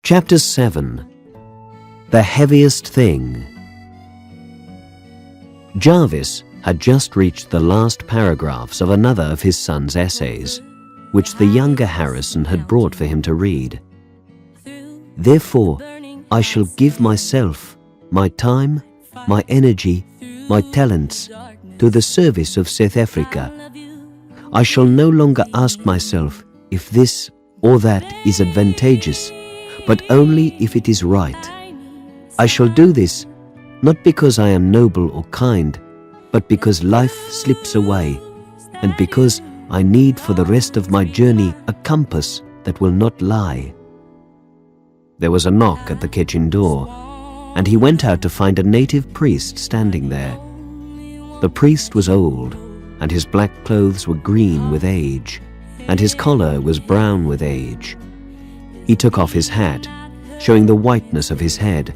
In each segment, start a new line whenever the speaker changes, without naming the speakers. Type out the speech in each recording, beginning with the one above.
Chapter 7. The Heaviest Thing. Jarvis had just reached the last paragraphs of another of his son's essays, which the younger Harrison had brought for him to read. Therefore, I shall give myself, my time, my energy, my talents, to the service of South Africa. I shall no longer ask myself if this or that is advantageous, but only if it is right. I shall do this not because I am noble or kind, but because life slips away, and because I need for the rest of my journey a compass that will not lie. There was a knock at the kitchen door, and he went out to find a native priest standing there. The priest was old, and his black clothes were green with age, and his collar was brown with age. He took off his hat, showing the whiteness of his head,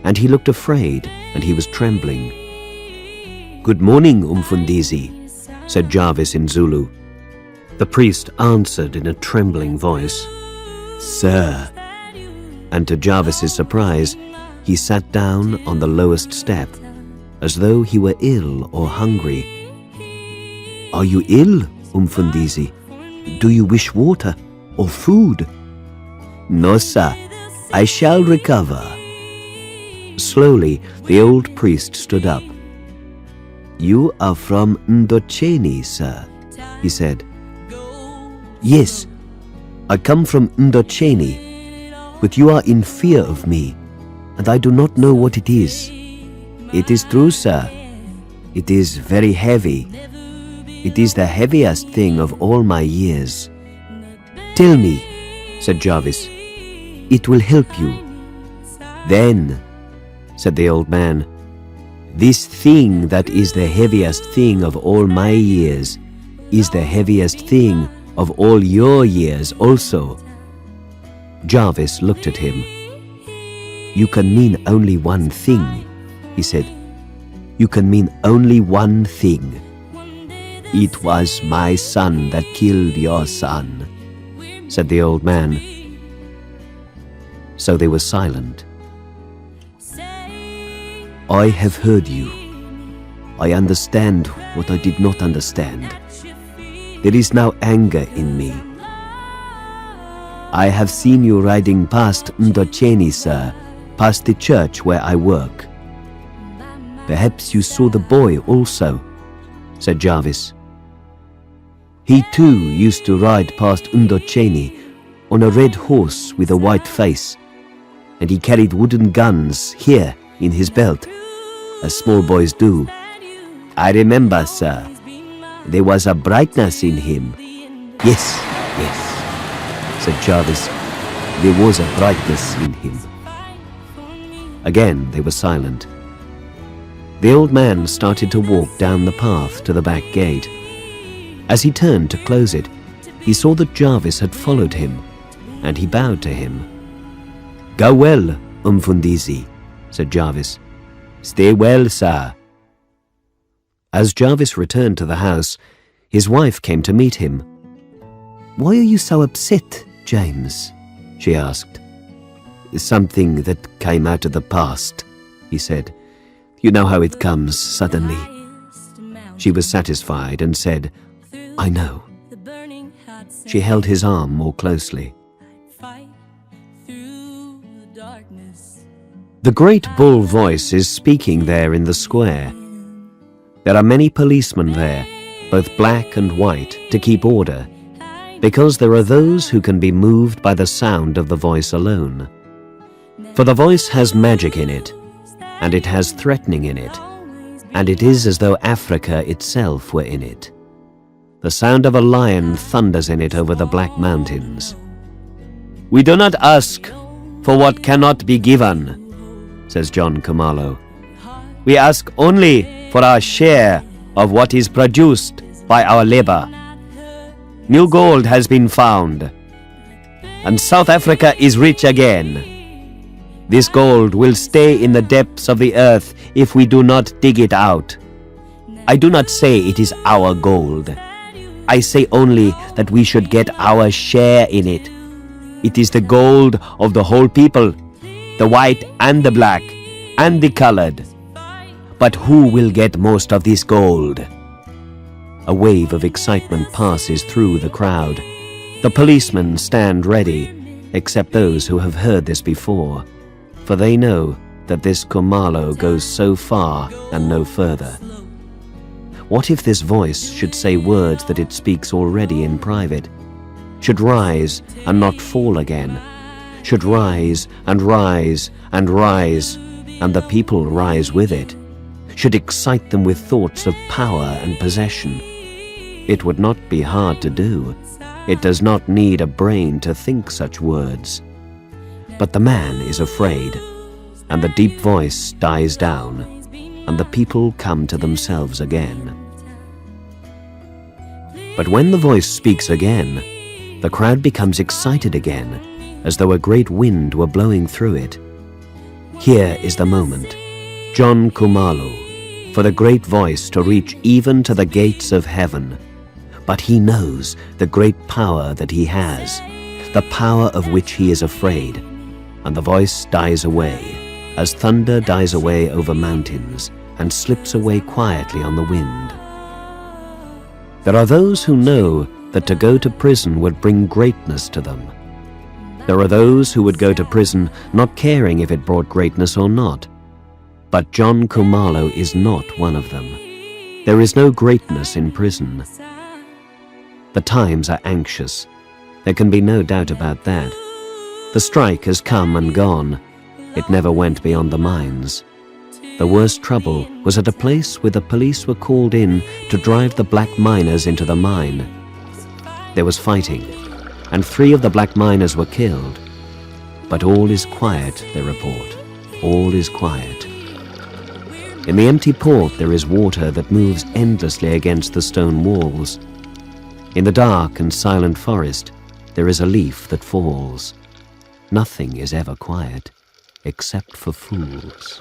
and he looked afraid, and he was trembling. "Good morning, Umfundisi," said Jarvis in Zulu. The priest answered in a trembling voice, "Sir." And to Jarvis's surprise, he sat down on the lowest step, as though he were ill or hungry. "Are you ill, Umfundisi? Do you wish water or food?" "No, sir. I shall recover." Slowly, the old priest stood up. "You are from Ndocheni, sir," he said. "Yes, I come from Ndocheni, but you are in fear of me, and I do not know what it is." "It is true, sir. It is very heavy. It is the heaviest thing of all my years." "Tell me," said Jarvis. "It will help you." "Then," said the old man, "this thing that is the heaviest thing of all my years is the heaviest thing of all your years also." Jarvis looked at him. "You can mean only one thing," he said. "You can mean only one thing. It was my son that killed your son," said the old man. So they were silent. "I have heard you. I understand what I did not understand. There is now anger in me. I have seen you riding past Ndocheni, sir, past the church where I work." "Perhaps you saw the boy also," said Jarvis. "He too used to ride past Ndocheni on a red horse with a white face, and he carried wooden guns here in his belt, as small boys do." "I remember, sir. There was a brightness in him." Yes, said Jarvis. "There was a brightness in him." Again they were silent. The old man started to walk down the path to the back gate. As he turned to close it, he saw that Jarvis had followed him, and he bowed to him. "Go well, Umfundisi," said Jarvis. "Stay well, sir." As Jarvis returned to the house, his wife came to meet him. "Why are you so upset, James?" she asked. "Something that came out of the past," he said. "You know how it comes suddenly." She was satisfied and said, "I know." She held his arm more closely. The great bull voice is speaking there in the square. There are many policemen there, both black and white, to keep order, because there are those who can be moved by the sound of the voice alone. For the voice has magic in it, and it has threatening in it, and it is as though Africa itself were in it. The sound of a lion thunders in it over the black mountains. "We do not ask for what cannot be given," says John Khumalo. "We ask only for our share of what is produced by our labor. New gold has been found, and South Africa is rich again. This gold will stay in the depths of the earth if we do not dig it out. I do not say it is our gold. I say only that we should get our share in it. It is the gold of the whole people, the white and the black and the colored. But who will get most of this gold? A wave of excitement passes through the crowd. The policemen stand ready, except those who have heard this before, for they know that this Khumalo goes so far and no further. What if this voice should say words that it speaks already in private, should rise and not fall again, should rise and rise and rise, and the people rise with it, should excite them with thoughts of power and possession? It would not be hard to do. It does not need a brain to think such words. But the man is afraid, and the deep voice dies down, and the people come to themselves again. But when the voice speaks again, the crowd becomes excited again, as though a great wind were blowing through it. Here is the moment, John Khumalo, for the great voice to reach even to the gates of heaven. But he knows the great power that he has, the power of which he is afraid, and the voice dies away, as thunder dies away over mountains and slips away quietly on the wind. There are those who know that to go to prison would bring greatness to them. There are those who would go to prison not caring if it brought greatness or not. But John Khumalo is not one of them. There is no greatness in prison. The times are anxious. There can be no doubt about that. The strike has come and gone. It never went beyond the mines. The worst trouble was at a place where the police were called in to drive the black miners into the mine. There was fighting, and 3 of the black miners were killed. But all is quiet, they report. All is quiet. In the empty port there is water that moves endlessly against the stone walls. In the dark and silent forest there is a leaf that falls. Nothing is ever quiet, except for fools.